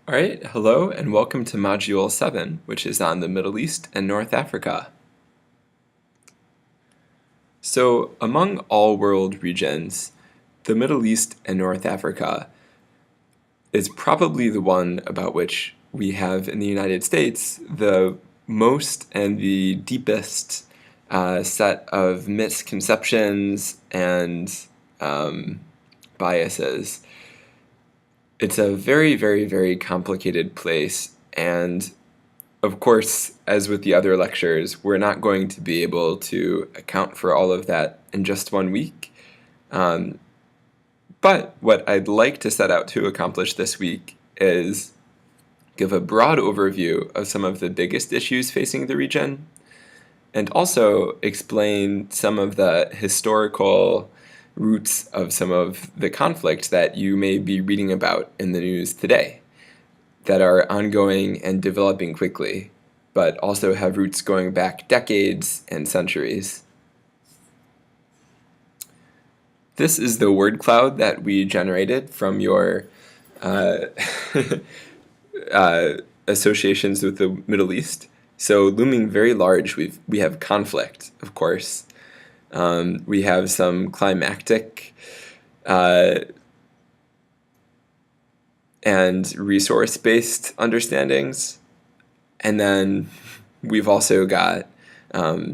All right, hello and welcome to Module 7, which is on the Middle East and North Africa. So, among all world regions, the Middle East and North Africa is probably the one about which we have in the United States the most and the deepest set of misconceptions and biases. It's a very, very, very complicated place, and of course, as with the other lectures, we're not going to be able to account for all of that in just 1 week. Um, but what I'd like to set out to accomplish this week is give a broad overview of some of the biggest issues facing the region, and also explain some of the historical roots of some of the conflicts that you may be reading about in the news today that are ongoing and developing quickly, but also have roots going back decades and centuries. This is the word cloud that we generated from your uh, associations with the Middle East. So looming very large, we have conflict, of course. We have some climactic uh, and resource-based understandings. And then we've also got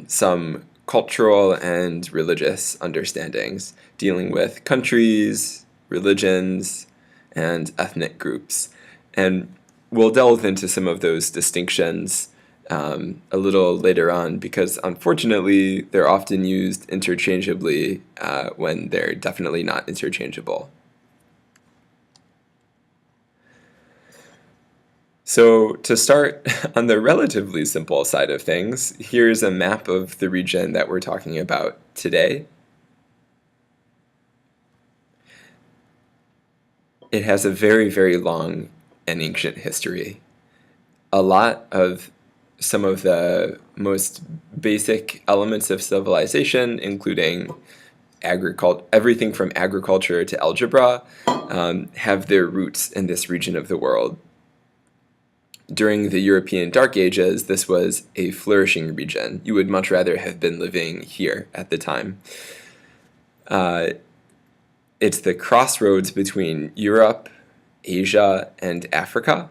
some cultural and religious understandings dealing with countries, religions, and ethnic groups. And we'll delve into some of those distinctions a little later on because unfortunately they're often used interchangeably when they're definitely not interchangeable. So to start on the relatively simple side of things, here's a map of the region that we're talking about today. It has a very, very long and ancient history. A lot of some of the most basic elements of civilization, including everything from agriculture to algebra, have their roots in this region of the world. During the European Dark Ages, this was a flourishing region. You would much rather have been living here at the time. It's the crossroads between Europe, Asia, and Africa,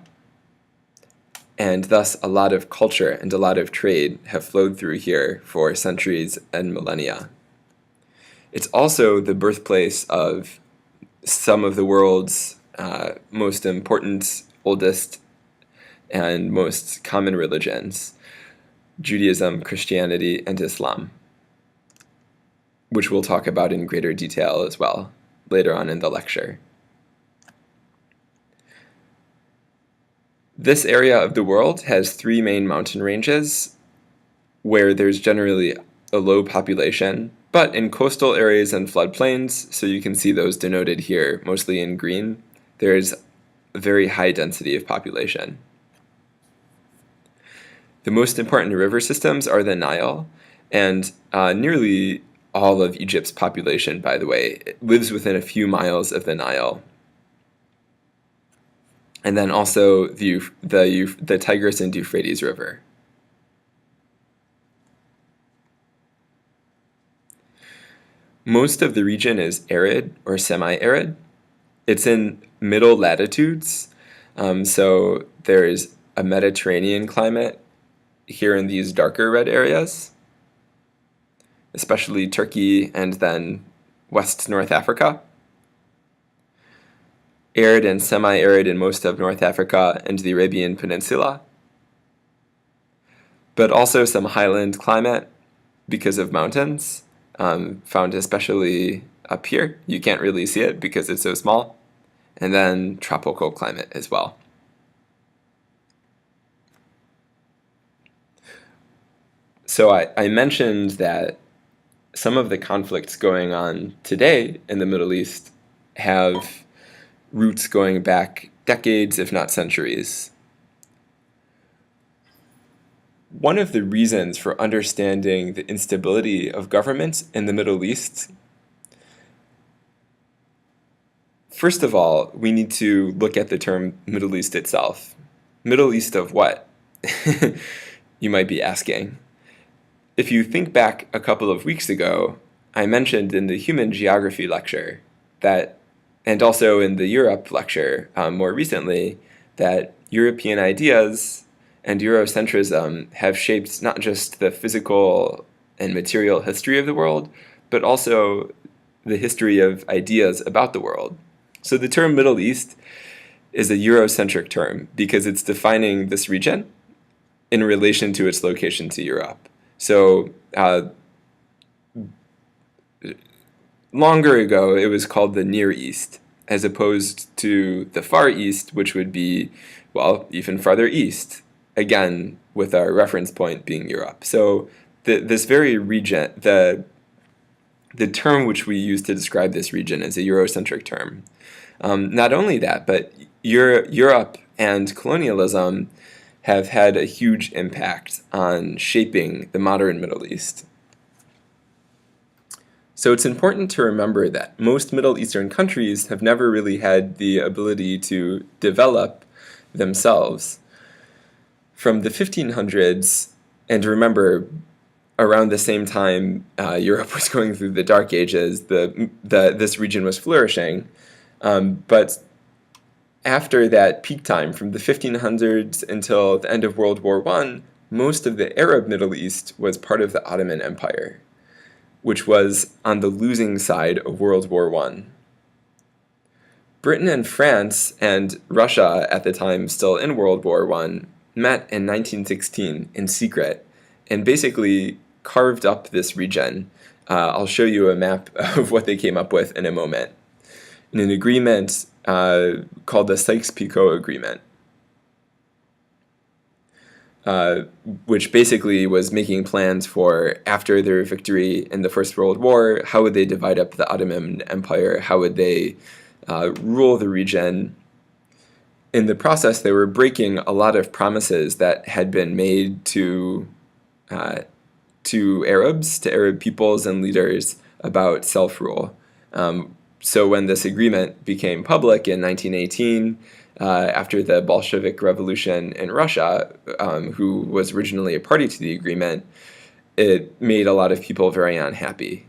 and thus a lot of culture and a lot of trade have flowed through here for centuries and millennia. It's also the birthplace of some of the world's most important, oldest, and most common religions, Judaism, Christianity, and Islam, which we'll talk about in greater detail as well later on in the lecture. This area of the world has three main mountain ranges where there's generally a low population, but in coastal areas and floodplains, so you can see those denoted here mostly in green, there's a very high density of population. The most important river systems are the Nile, and nearly all of Egypt's population, by the way, lives within a few miles of the Nile. And then also the Tigris and Euphrates River. Most of the region is arid or semi-arid. It's in middle latitudes, so there's a Mediterranean climate here in these darker red areas, especially Turkey and then West North Africa. Arid and semi-arid in most of North Africa and the Arabian Peninsula, but also some highland climate because of mountains, found especially up here. You can't really see it because it's so small, and then tropical climate as well. So I mentioned that some of the conflicts going on today in the Middle East have roots going back decades, if not centuries. One of the reasons for understanding the instability of governments in the Middle East First of all, we need to look at the term Middle East itself. Middle East of what? You might be asking. If you think back a couple of weeks ago, I mentioned in the human geography lecture that, and also in the Europe lecture more recently, that European ideas and Eurocentrism have shaped not just the physical and material history of the world, but also the history of ideas about the world. So the term Middle East is a Eurocentric term because it's defining this region in relation to its location to Europe. So longer ago, it was called the Near East, as opposed to the Far East, which would be, well, even farther east, again, with our reference point being Europe. So this very region, the term which we use to describe this region is a Eurocentric term. Not only that, but Europe and colonialism have had a huge impact on shaping the modern Middle East. So it's important to remember that most Middle Eastern countries have never really had the ability to develop themselves. From the 1500s, and remember, around the same time Europe was going through the Dark Ages, this region was flourishing. But after that peak time, from the 1500s until the end of World War I, most of the Arab Middle East was part of the Ottoman Empire, which was on the losing side of World War I. Britain and France and Russia, at the time still in World War I, met in 1916 in secret and basically carved up this region. I'll show you a map of what they came up with in a moment. In an agreement called the Sykes-Picot Agreement, which basically was making plans for, after their victory in the First World War, how would they divide up the Ottoman Empire, how would they rule the region. In the process, they were breaking a lot of promises that had been made to Arabs, to Arab peoples and leaders about self-rule. So when this agreement became public in 1918, after the Bolshevik Revolution in Russia, who was originally a party to the agreement, it made a lot of people very unhappy.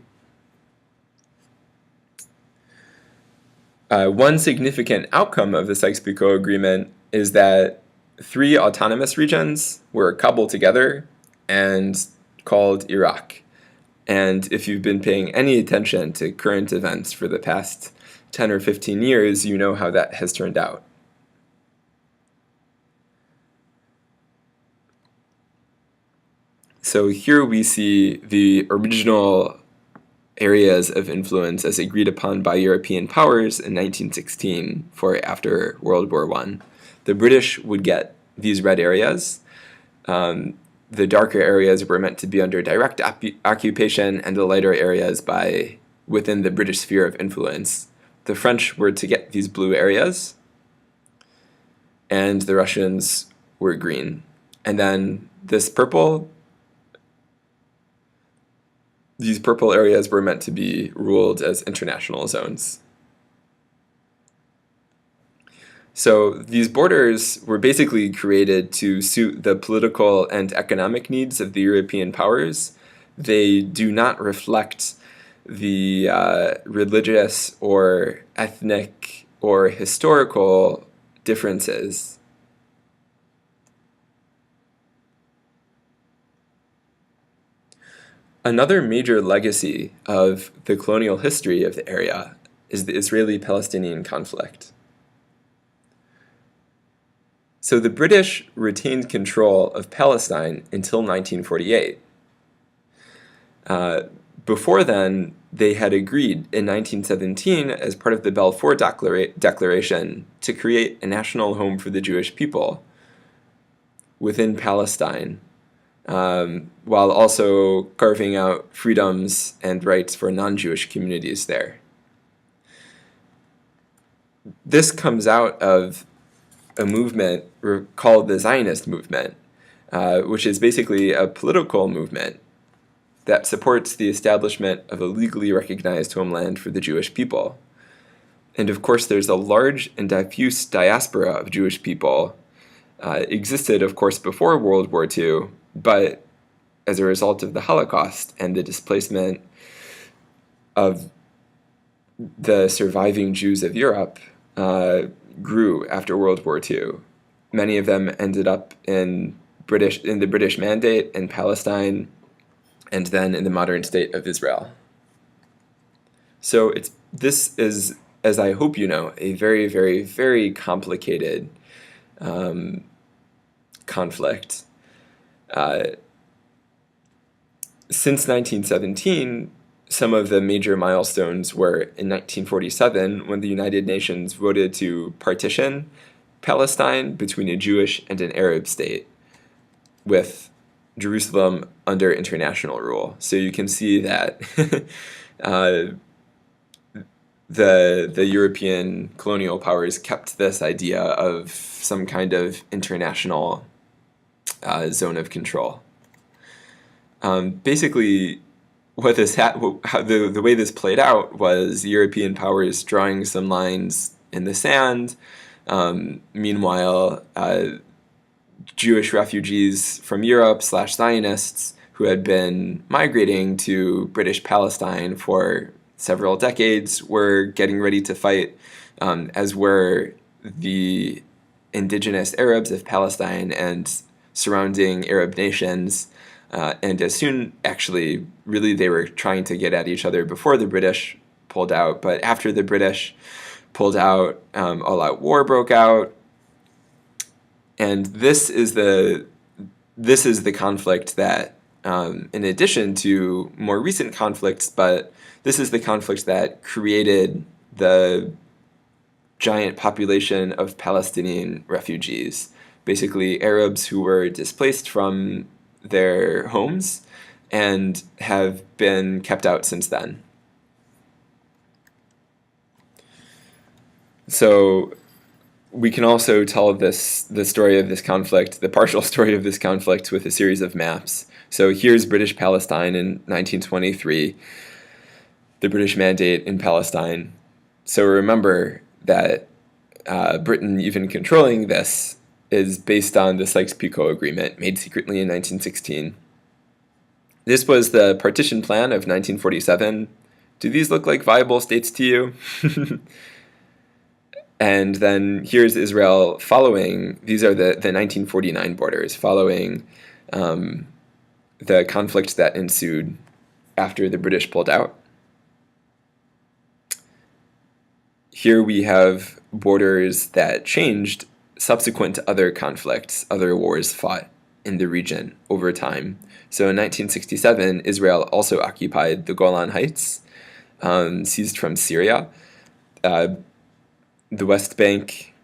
One significant outcome of the Sykes-Picot Agreement is that 3 autonomous regions were cobbled together and called Iraq. And if you've been paying any attention to current events for the past 10 or 15 years, you know how that has turned out. So here we see the original areas of influence as agreed upon by European powers in 1916 for after World War I. The British would get these red areas. The darker areas were meant to be under direct occupation, and the lighter areas within the British sphere of influence. The French were to get these blue areas, and the Russians were green. And then these purple areas were meant to be ruled as international zones. So these borders were basically created to suit the political and economic needs of the European powers. They do not reflect the religious or ethnic or historical differences. Another major legacy of the colonial history of the area is the Israeli-Palestinian conflict. So the British retained control of Palestine until 1948. Before then, they had agreed in 1917, as part of the Balfour Declaration, to create a national home for the Jewish people within Palestine, while also carving out freedoms and rights for non-Jewish communities there. This comes out of a movement called the Zionist movement, which is basically a political movement that supports the establishment of a legally recognized homeland for the Jewish people. And of course, there's a large and diffuse diaspora of Jewish people. Existed, of course, before World War II, but as a result of the Holocaust and the displacement of the surviving Jews of Europe, grew after World War II. Many of them ended up in the British Mandate in Palestine, and then in the modern state of Israel. So this is, as I hope you know, a very, very, very complicated conflict. Since 1917, some of the major milestones were in 1947, when the United Nations voted to partition Palestine between a Jewish and an Arab state, with Jerusalem under international rule. So you can see that the European colonial powers kept this idea of some kind of international zone of control. Basically, what the way this played out was European powers drawing some lines in the sand. Meanwhile, Jewish refugees from Europe / Zionists who had been migrating to British Palestine for several decades were getting ready to fight, as were the indigenous Arabs of Palestine and surrounding Arab nations. And as soon, actually, really they were trying to get at each other before the British pulled out. But after the British pulled out, all-out war broke out. And this is the conflict that, in addition to more recent conflicts, but this is the conflict that created the giant population of Palestinian refugees, basically Arabs who were displaced from their homes and have been kept out since then. So we can also tell the story of this conflict, the partial story of this conflict, with a series of maps. So here's British Palestine in 1923, the British Mandate in Palestine. So remember that Britain even controlling this is based on the Sykes-Picot Agreement, made secretly in 1916. This was the partition plan of 1947. Do these look like viable states to you? And then here's Israel following, these are the 1949 borders, following the conflict that ensued after the British pulled out. Here we have borders that changed subsequent to other conflicts, other wars fought in the region over time. So in 1967, Israel also occupied the Golan Heights, seized from Syria, the West Bank,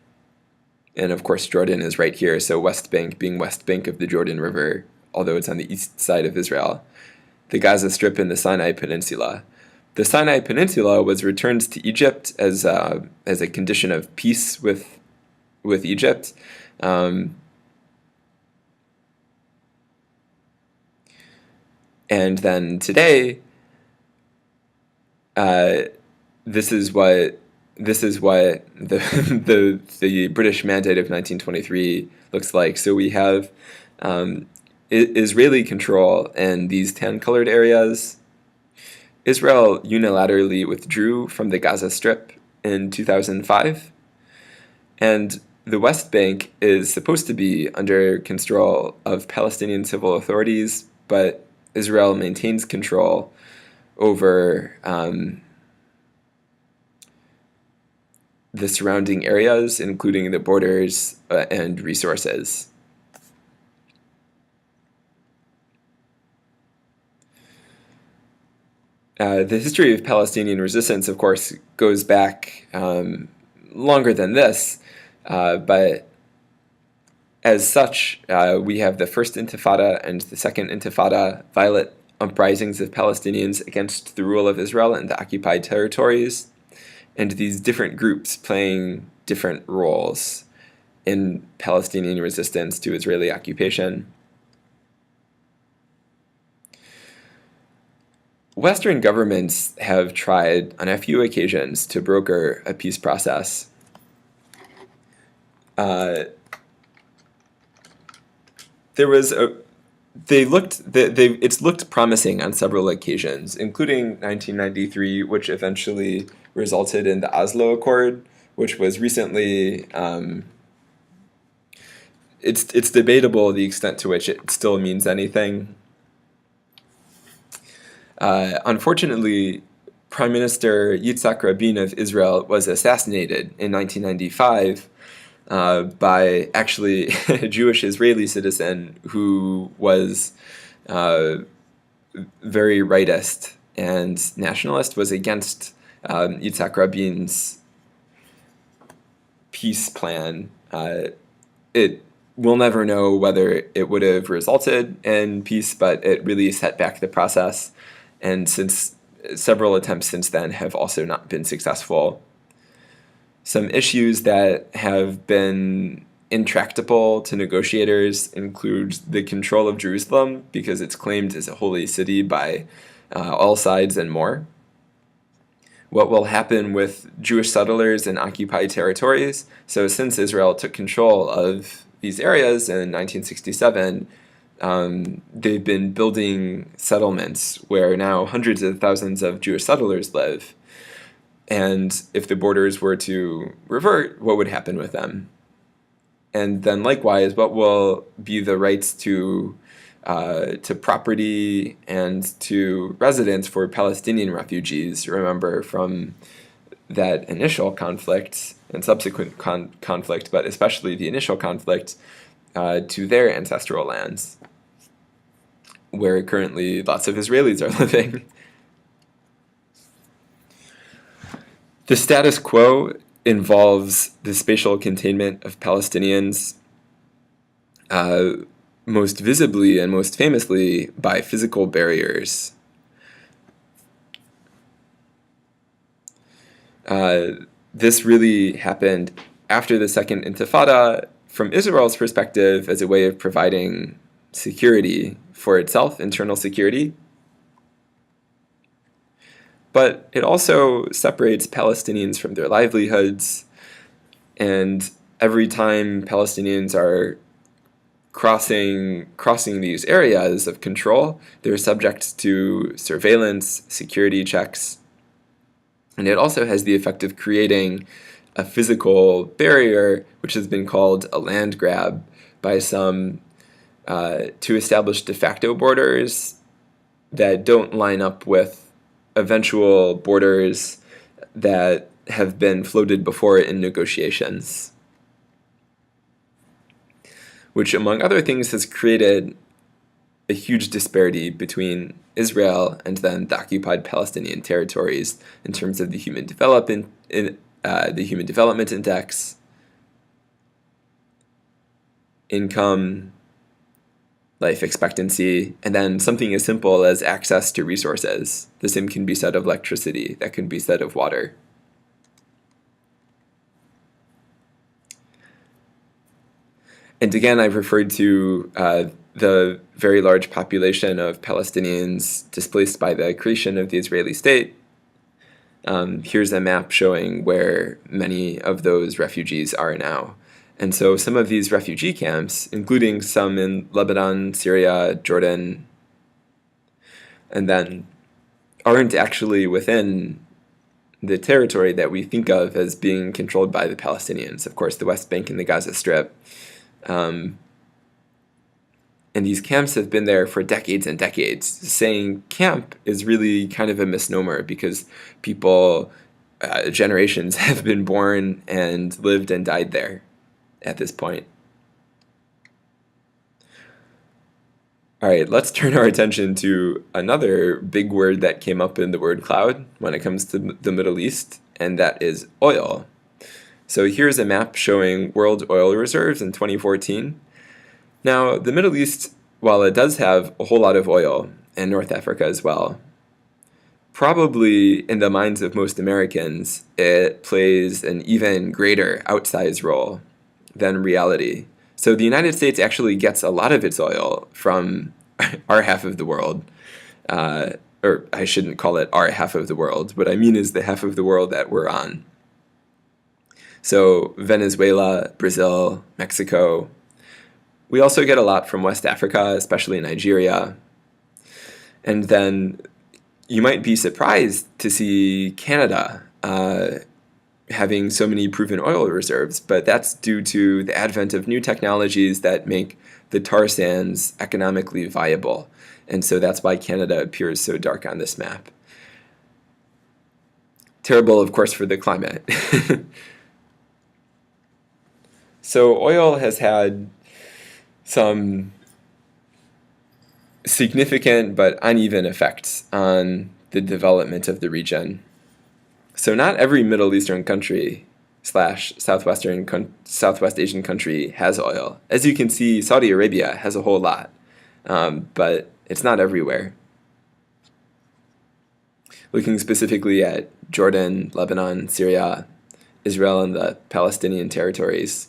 and of course Jordan is right here, so West Bank being West Bank of the Jordan River, although it's on the east side of Israel, the Gaza Strip and the Sinai Peninsula. The Sinai Peninsula was returned to Egypt as a condition of peace with Egypt. And then today, this is what the British Mandate of 1923 looks like. So we have Israeli control in these tan-colored areas. Israel unilaterally withdrew from the Gaza Strip in 2005, and the West Bank is supposed to be under control of Palestinian civil authorities, but Israel maintains control over the surrounding areas, including the borders and resources. The history of Palestinian resistance, of course, goes back longer than this, but as such, we have the First Intifada and the Second Intifada, violent uprisings of Palestinians against the rule of Israel in the occupied territories, and these different groups playing different roles in Palestinian resistance to Israeli occupation. Western governments have tried on a few occasions to broker a peace process. There was a it's looked promising on several occasions, including 1993, which eventually resulted in the Oslo Accord, which was recently. It's debatable the extent to which it still means anything. Unfortunately, Prime Minister Yitzhak Rabin of Israel was assassinated in 1995 by actually a Jewish Israeli citizen who was very rightist and nationalist, was against Yitzhak Rabin's peace plan. We'll never know whether it would have resulted in peace, but it really set back the process. And since several attempts since then have also not been successful. Some issues that have been intractable to negotiators include the control of Jerusalem, because it's claimed as a holy city by all sides and more. What will happen with Jewish settlers in occupied territories? So since Israel took control of these areas in 1967, they've been building settlements where now hundreds of thousands of Jewish settlers live. And if the borders were to revert, what would happen with them? And then likewise, what will be the rights to property and to residence for Palestinian refugees? Remember, from that initial conflict and subsequent conflict, but especially the initial conflict, to their ancestral lands, where currently lots of Israelis are living. The status quo involves the spatial containment of Palestinians, most visibly and most famously by physical barriers. This really happened after the Second Intifada, from Israel's perspective, as a way of providing security for itself, internal security. But it also separates Palestinians from their livelihoods, and every time Palestinians are crossing these areas of control, they're subject to surveillance, security checks, and it also has the effect of creating a physical barrier, which has been called a land grab by some, to establish de facto borders that don't line up with eventual borders that have been floated before in negotiations, which, among other things, has created a huge disparity between Israel and then the occupied Palestinian territories in terms of the Human Development Index, income, life expectancy, and then something as simple as access to resources. The same can be said of electricity, that can be said of water. And again, I've referred to the very large population of Palestinians displaced by the creation of the Israeli state. Here's a map showing where many of those refugees are now. And so some of these refugee camps, including some in Lebanon, Syria, Jordan, and then aren't actually within the territory that we think of as being controlled by the Palestinians. Of course, the West Bank and the Gaza Strip. And these camps have been there for decades and decades. Saying camp is really kind of a misnomer, because people, generations have been born and lived and died there at this point. All right, let's turn our attention to another big word that came up in the word cloud when it comes to the Middle East, and that is oil. So here's a map showing world oil reserves in 2014. Now, the Middle East, while it does have a whole lot of oil, and North Africa as well, probably in the minds of most Americans, it plays an even greater outsized role than reality. So the United States actually gets a lot of its oil from our half of the world, or I shouldn't call it our half of the world. What I mean is the half of the world that we're on. So Venezuela, Brazil, Mexico. We also get a lot from West Africa, especially Nigeria. And then you might be surprised to see Canada having so many proven oil reserves, but that's due to the advent of new technologies that make the tar sands economically viable. And so that's why Canada appears so dark on this map. Terrible, of course, for the climate. So oil has had some significant but uneven effects on the development of the region. So not every Middle Eastern country / Southwest Asian country has oil. As you can see, Saudi Arabia has a whole lot, but it's not everywhere. Looking specifically at Jordan, Lebanon, Syria, Israel, and the Palestinian territories.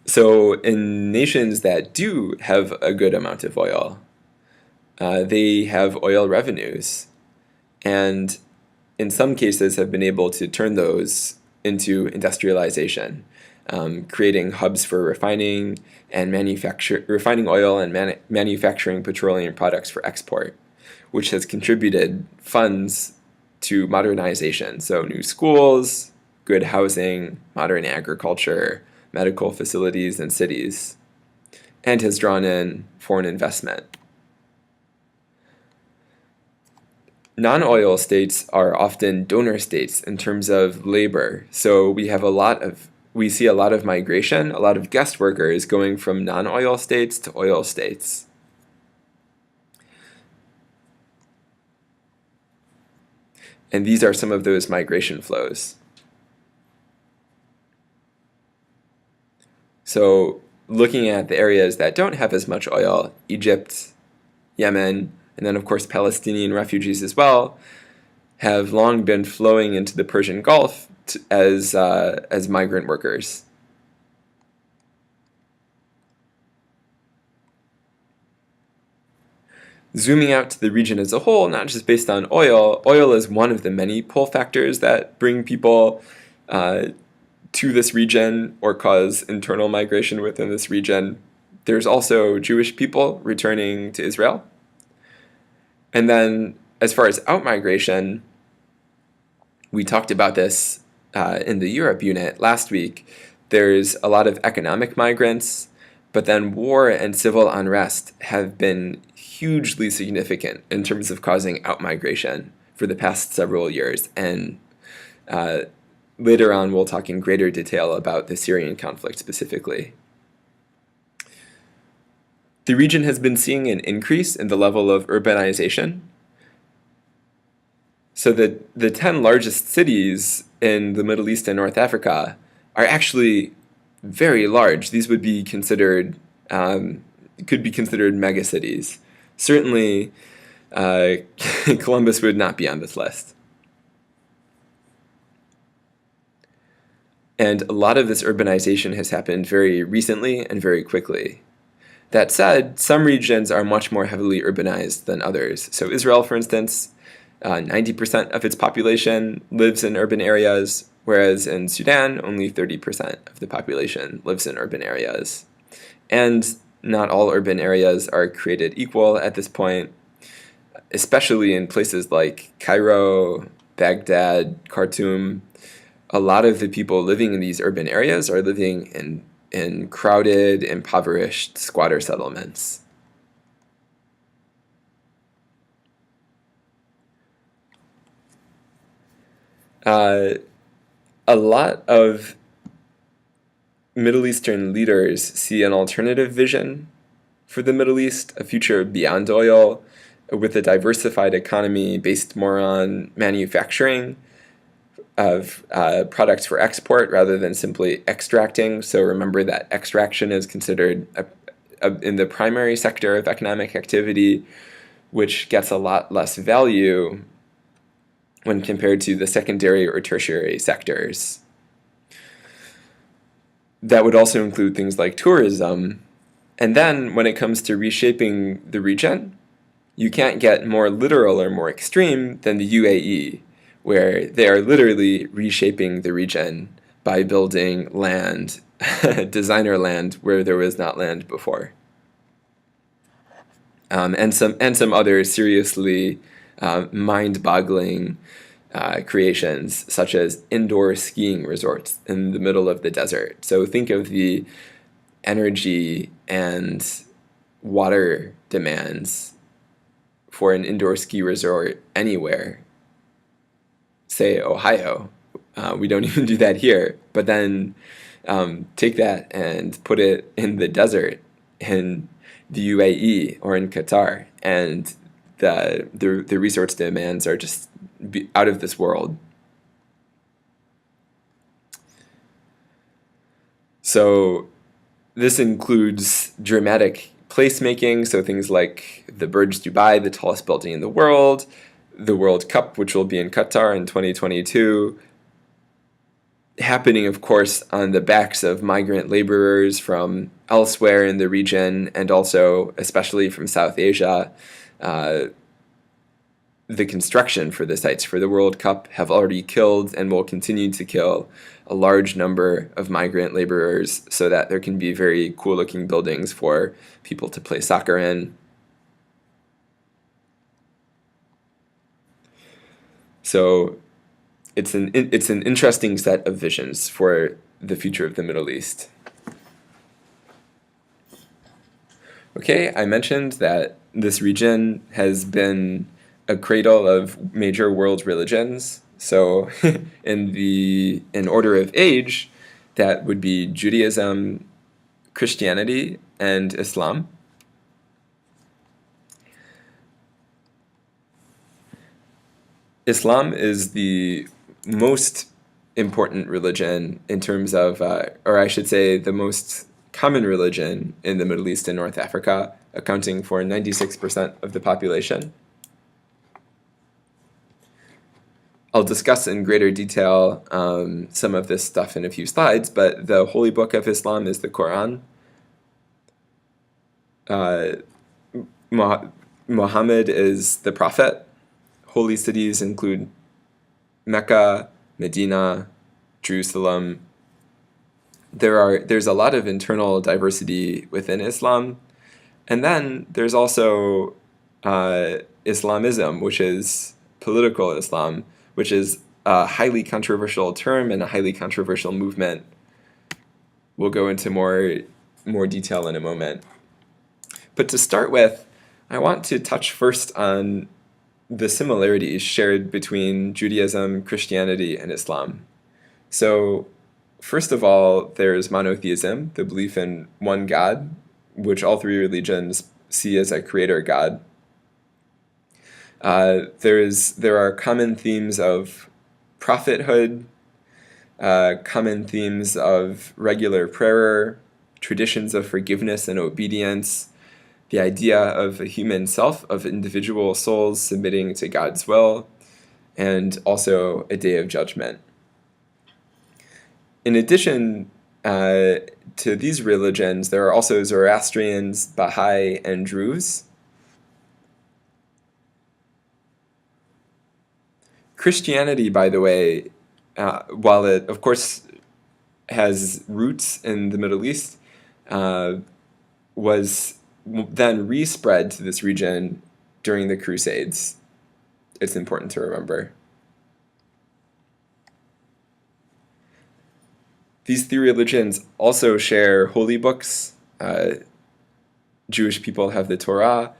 So in nations that do have a good amount of oil, they have oil revenues, and in some cases have been able to turn those into industrialization, creating hubs for refining oil and manufacturing petroleum products for export, which has contributed funds to modernization. So new schools, good housing, modern agriculture, medical facilities, and cities, and has drawn in foreign investment. Non-oil states are often donor states in terms of labor. So we see a lot of migration, a lot of guest workers going from non-oil states to oil states. And these are some of those migration flows. So looking at the areas that don't have as much oil, Egypt, Yemen, and then of course Palestinian refugees as well, have long been flowing into the Persian Gulf as migrant workers. Zooming out to the region as a whole, not just based on oil, oil is one of the many pull factors that bring people to this region or cause internal migration within this region. There's also Jewish people returning to Israel. And then as far as outmigration, we talked about this in the Europe unit last week. There's a lot of economic migrants, but then war and civil unrest have been hugely significant in terms of causing outmigration for the past several years. And later on, we'll talk in greater detail about the Syrian conflict specifically. The region has been seeing an increase in the level of urbanization. So the 10 largest cities in the Middle East and North Africa are actually very large. These would be considered, could be considered megacities. Certainly, Columbus would not be on this list. And a lot of this urbanization has happened very recently and very quickly. That said, some regions are much more heavily urbanized than others. So Israel, for instance, 90% of its population lives in urban areas, whereas in Sudan, only 30% of the population lives in urban areas. And not all urban areas are created equal at this point, especially in places like Cairo, Baghdad, Khartoum. A lot of the people living in these urban areas are living in crowded, impoverished squatter settlements. A lot of Middle Eastern leaders see an alternative vision for the Middle East, a future beyond oil, with a diversified economy based more on manufacturing of products for export rather than simply extracting. So remember that extraction is considered in the primary sector of economic activity, which gets a lot less value when compared to the secondary or tertiary sectors. That would also include things like tourism, And then when it comes to reshaping the region, you can't get more literal or more extreme than the UAE, where they are literally reshaping the region by building land, designer land, where there was not land before. And some other seriously mind-boggling creations, such as indoor skiing resorts in the middle of the desert. So think of the energy and water demands for an indoor ski resort anywhere. Say Ohio. We don't even do that here. But then take that and put it in the desert in the UAE or in Qatar, and the resource demands are just out of this world. So this includes dramatic placemaking, so things like the Burj Dubai, the tallest building in the World Cup, which will be in Qatar in 2022, happening, of course, on the backs of migrant laborers from elsewhere in the region, and also, especially from South Asia. The construction for the sites for the World Cup have already killed and will continue to kill a large number of migrant laborers so that there can be very cool looking buildings for people to play soccer in. So it's an interesting set of visions for the future of the Middle East. Okay, I mentioned that this region has been a cradle of major world religions. So in order of age, that would be Judaism, Christianity, and Islam. Islam is the most important religion in terms of, or I should say, the most common religion in the Middle East and North Africa, accounting for 96% of the population. I'll discuss in greater detail some of this stuff in a few slides, but the holy book of Islam is the Quran. Muhammad is the prophet. Holy cities include Mecca, Medina, Jerusalem. There's a lot of internal diversity within Islam. And then there's also Islamism, which is political Islam, which is a highly controversial term and a highly controversial movement. We'll go into more detail in a moment. But to start with, I want to touch first on the similarities shared between Judaism, Christianity, and Islam. So, first of all, there's monotheism, the belief in one God, which all three religions see as a creator God. There are common themes of prophethood, common themes of regular prayer, traditions of forgiveness and obedience, the idea of a human self, of individual souls submitting to God's will, and also a day of judgment. In addition to these religions, there are also Zoroastrians, Baha'i, and Druze. Christianity, by the way, while it, of course, has roots in the Middle East, was then respread to this region during the Crusades. It's important to remember. These three religions also share holy books. Jewish people have the Torah,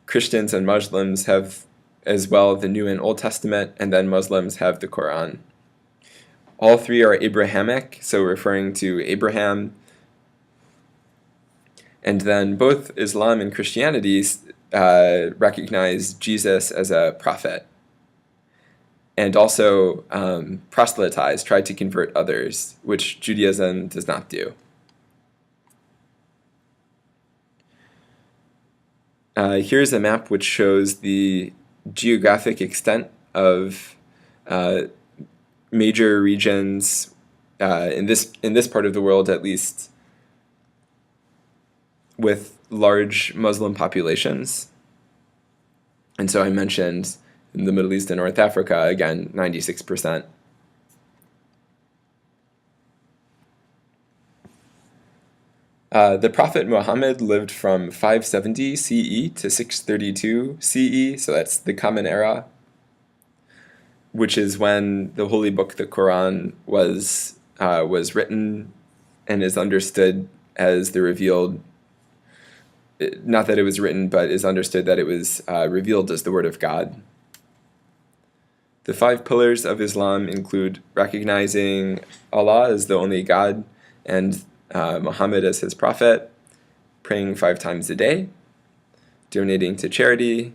Christians and Muslims have as well the New and Old Testament, and then Muslims have the Quran. All three are Abrahamic, so referring to Abraham. And then both Islam and Christianity recognize Jesus as a prophet, and also proselytize, try to convert others, which Judaism does not do. Here's a map which shows the geographic extent of major regions in this part of the world, at least, with large Muslim populations. And so I mentioned in the Middle East and North Africa, again, 96%. The Prophet Muhammad lived from 570 CE to 632 CE, so that's the Common Era, which is when the holy book, the Quran, was written and is understood as the revealed, not that it was written, but is understood that it was revealed as the Word of God. The 5 pillars of Islam include recognizing Allah as the only God and Muhammad as his prophet, praying 5 times a day, donating to charity,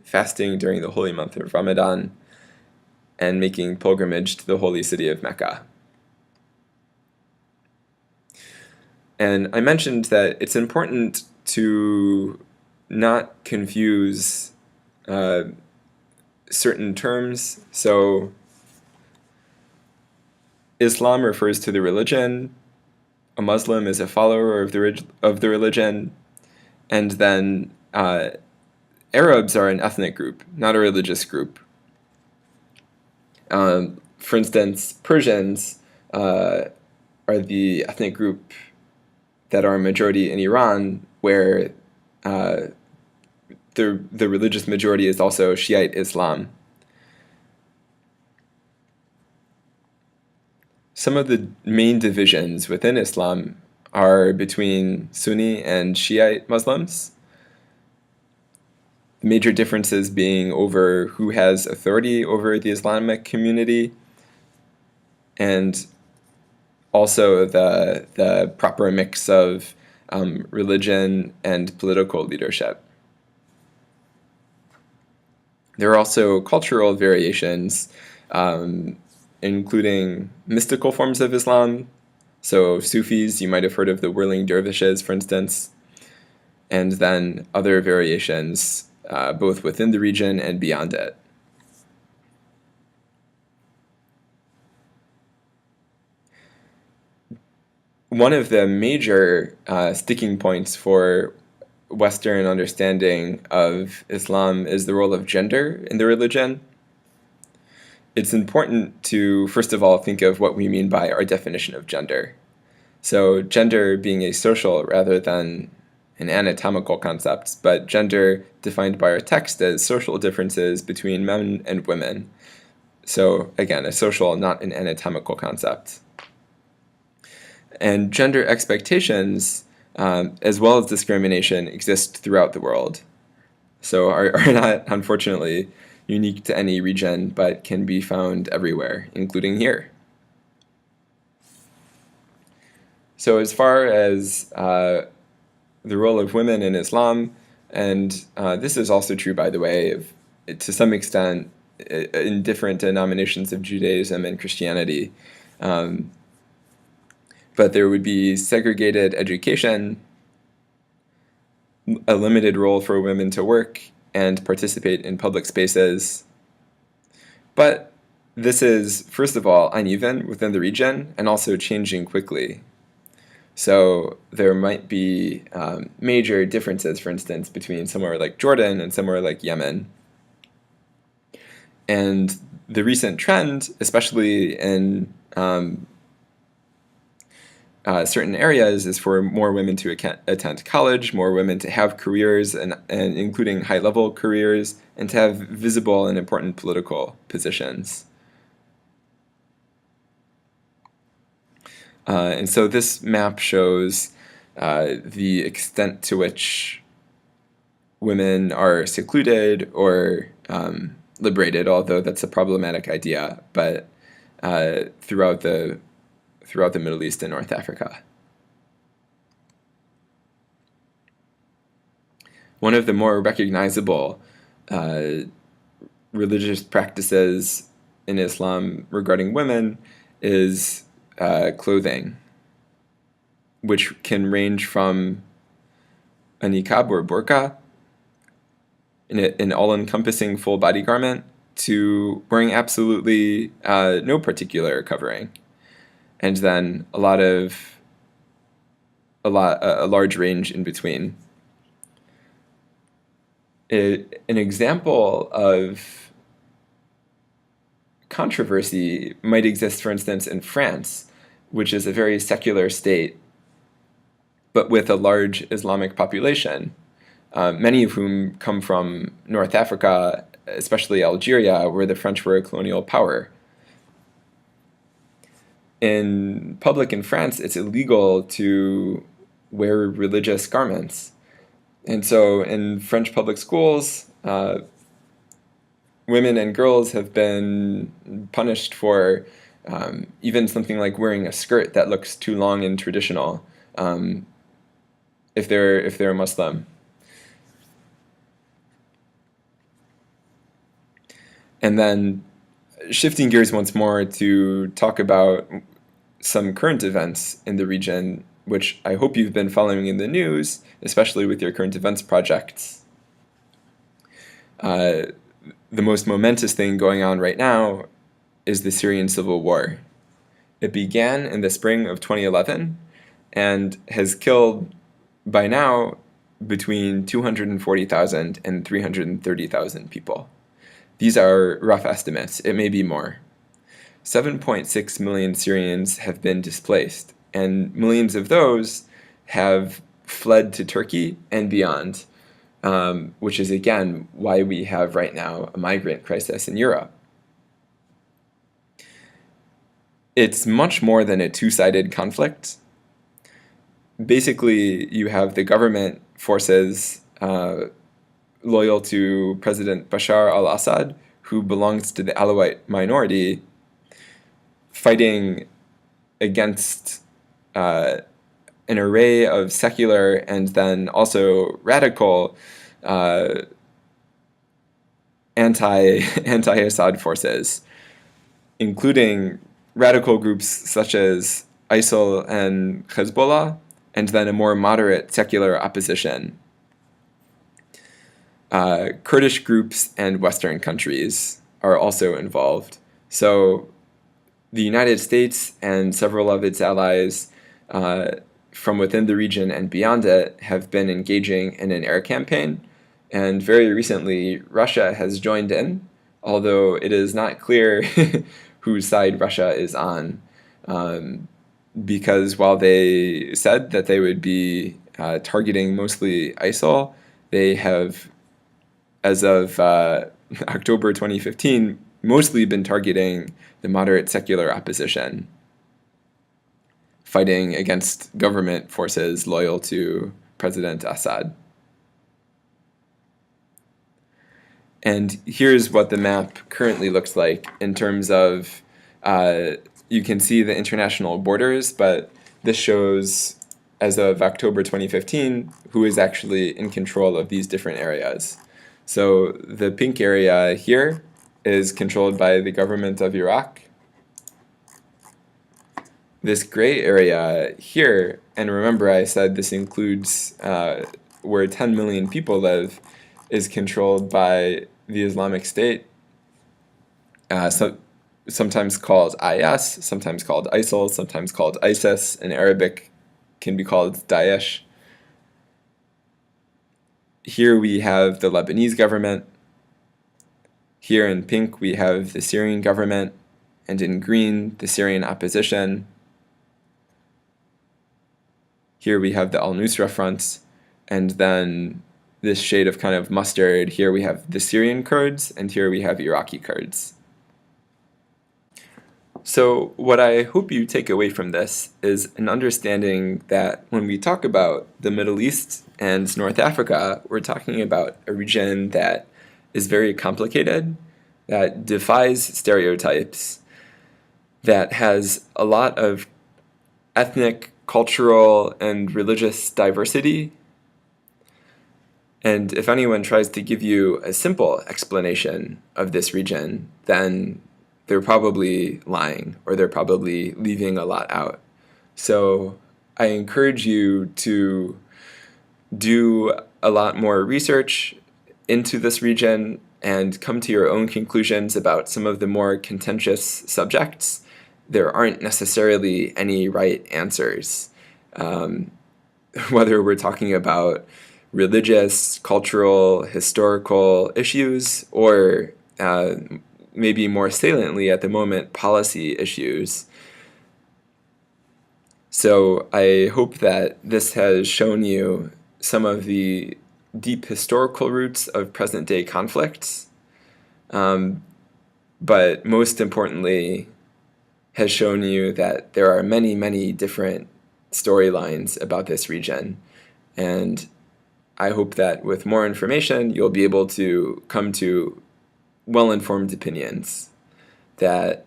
fasting during the holy month of Ramadan, and making pilgrimage to the holy city of Mecca. And I mentioned that it's important to not confuse certain terms. So Islam refers to the religion, a Muslim is a follower of the religion, and then Arabs are an ethnic group, not a religious group. For instance, Persians are the ethnic group that are a majority in Iran, where the religious majority is also Shiite Islam. Some of the main divisions within Islam are between Sunni and Shiite Muslims. The major differences being over who has authority over the Islamic community, and also the proper mix of religion and political leadership. There are also cultural variations, including mystical forms of Islam. So Sufis, you might have heard of the whirling dervishes, for instance, and then other variations, both within the region and beyond it. One of the major sticking points for Western understanding of Islam is the role of gender in the religion. It's important to, first of all, think of what we mean by our definition of gender. So gender being a social rather than an anatomical concept, but gender defined by our text as social differences between men and women. So again, a social, not an anatomical concept. And gender expectations, as well as discrimination, exist throughout the world. So are not, unfortunately, unique to any region, but can be found everywhere, including here. So as far as the role of women in Islam, and this is also true, by the way, to some extent in different denominations of Judaism and Christianity, but there would be segregated education, a limited role for women to work and participate in public spaces. But this is, first of all, uneven within the region and also changing quickly. So there might be major differences, for instance, between somewhere like Jordan and somewhere like Yemen. And the recent trend, especially in certain areas, is for more women to attend college, more women to have careers, and including high-level careers, and to have visible and important political positions. And so this map shows the extent to which women are secluded or liberated, although that's a problematic idea, but throughout the Middle East and North Africa. One of the more recognizable religious practices in Islam regarding women is clothing, which can range from a niqab or burqa, an all-encompassing full body garment, to wearing absolutely no particular covering. And then a lot of a large range in between. An example of controversy might exist, for instance, in France, which is a very secular state, but with a large Islamic population, many of whom come from North Africa, especially Algeria, where the French were a colonial power. In public in France, it's illegal to wear religious garments. And so in French public schools, women and girls have been punished for even something like wearing a skirt that looks too long and traditional, if they're Muslim. And then shifting gears once more to talk about some current events in the region, which I hope you've been following in the news, especially with your current events projects. The most momentous thing going on right now is the Syrian civil war. It began in the spring of 2011 and has killed, by now, between 240,000 and 330,000 people. These are rough estimates. It may be more. 7.6 million Syrians have been displaced, and millions of those have fled to Turkey and beyond, which is, again, why we have right now a migrant crisis in Europe. It's much more than a two-sided conflict. Basically, you have the government forces loyal to President Bashar al-Assad, who belongs to the Alawite minority, fighting against an array of secular and then also radical anti-Assad forces, including radical groups such as ISIL and Hezbollah, and then a more moderate secular opposition. Kurdish groups and Western countries are also involved. So the United States and several of its allies from within the region and beyond it have been engaging in an air campaign. And very recently, Russia has joined in, although it is not clear whose side Russia is on. Because while they said that they would be targeting mostly ISIL, they have, as of October 2015, mostly been targeting the moderate secular opposition, fighting against government forces loyal to President Assad. And here's what the map currently looks like in terms of, you can see the international borders, but this shows, as of October 2015, who is actually in control of these different areas. So the pink area here is controlled by the government of Iraq. This gray area here, and remember I said this includes where 10 million people live, is controlled by the Islamic State, sometimes called IS, sometimes called ISIL, sometimes called ISIS. In Arabic, can be called Daesh. Here we have the Lebanese government. Here in pink we have the Syrian government, and in green the Syrian opposition. Here we have the al-Nusra Front, and then this shade of kind of mustard, here we have the Syrian Kurds, and here we have Iraqi Kurds. So what I hope you take away from this is an understanding that when we talk about the Middle East and North Africa, we're talking about a region that is very complicated, that defies stereotypes, that has a lot of ethnic, cultural, and religious diversity. And if anyone tries to give you a simple explanation of this region, then they're probably lying, or they're probably leaving a lot out. So I encourage you to do a lot more research into this region and come to your own conclusions about some of the more contentious subjects. There aren't necessarily any right answers. whether we're talking about religious, cultural, historical issues, or maybe more saliently at the moment, policy issues. So I hope that this has shown you some of the deep historical roots of present-day conflicts, but most importantly, has shown you that there are many, many different storylines about this region. And I hope that with more information, you'll be able to come to well-informed opinions that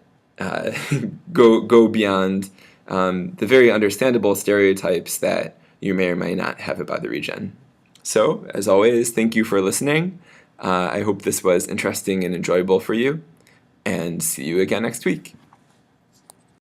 go beyond the very understandable stereotypes that you may or may not have about the region. So, as always, thank you for listening. I hope this was interesting and enjoyable for you, and see you again next week.